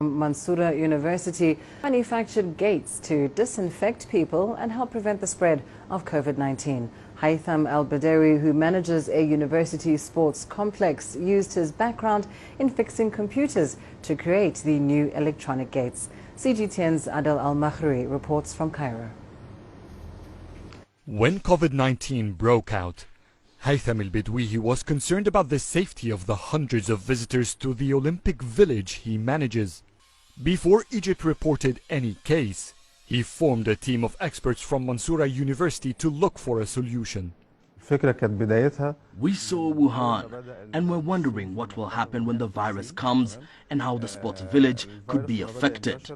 Mansoura University manufactured gates to disinfect people and help prevent the spread of COVID-19. Haitham Al-Badawi, who manages a university sports complex, used his background in fixing computers to create the new electronic gates. CGTN's Adel Al-Makhroui reports from Cairo. When COVID-19 broke out, Haitham Al-Badawi was concerned about the safety of the hundreds of visitors to the Olympic village he manages. Before Egypt reported any case, he formed a team of experts from Mansoura University to look for a solution. We saw Wuhan and were wondering what will happen when the virus comes and how the sports village could be affected.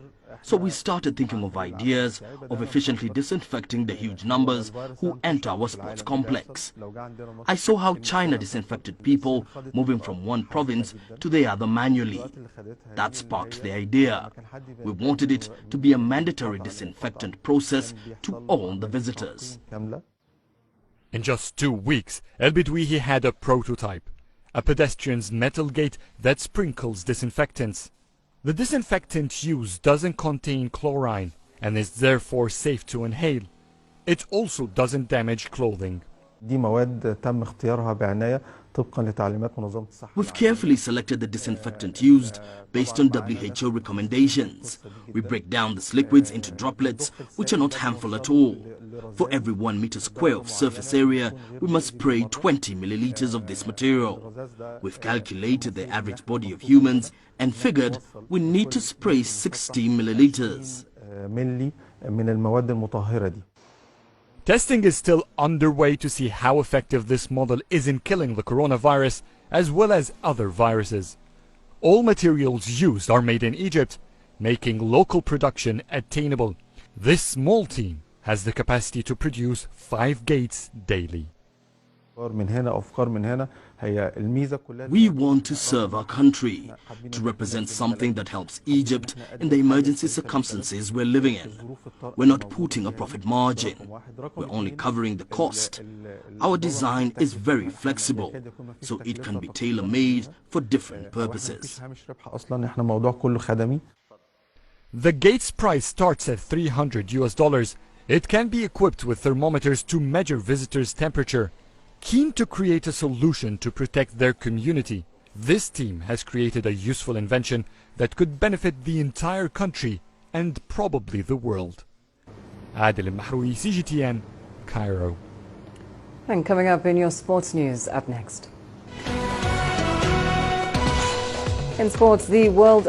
So we started thinking of ideas of efficiently disinfecting the huge numbers who enter our sports complex. I saw how China disinfected people moving from one province to the other manually. That sparked the idea. We wanted it to be a mandatory disinfectant process to all the visitors. In just 2 weeks, Al-Badawi had a prototype, a pedestrian's metal gate that sprinkles disinfectants. The disinfectant used doesn't contain chlorine and is therefore safe to inhale. It also doesn't damage clothing. We've carefully selected the disinfectant used based on WHO recommendations. We break down these liquids into droplets which are not harmful at all. For every 1 meter square of surface area, we must spray 20 milliliters of this material. We've calculated the average body of humans and figured we need to spray 60 milliliters. Testing is still underway to see how effective this model is in killing the coronavirus as well as other viruses. All materials used are made in Egypt, making local production attainable. This small team has the capacity to produce 5 gates daily. We want to serve our country, to represent something that helps Egypt in the emergency circumstances we're living in. We're not putting a profit margin. We're only covering the cost. Our design is very flexible, so it can be tailor-made for different purposes. The gate's price starts at $300. It can be equipped with thermometers to measure visitors' temperature. Keen to create a solution to protect their community, this team has created a useful invention that could benefit the entire country and probably the world. Adel Al-Makhroui, CGTN, Cairo. And coming up in your sports news, up next. In sports, the World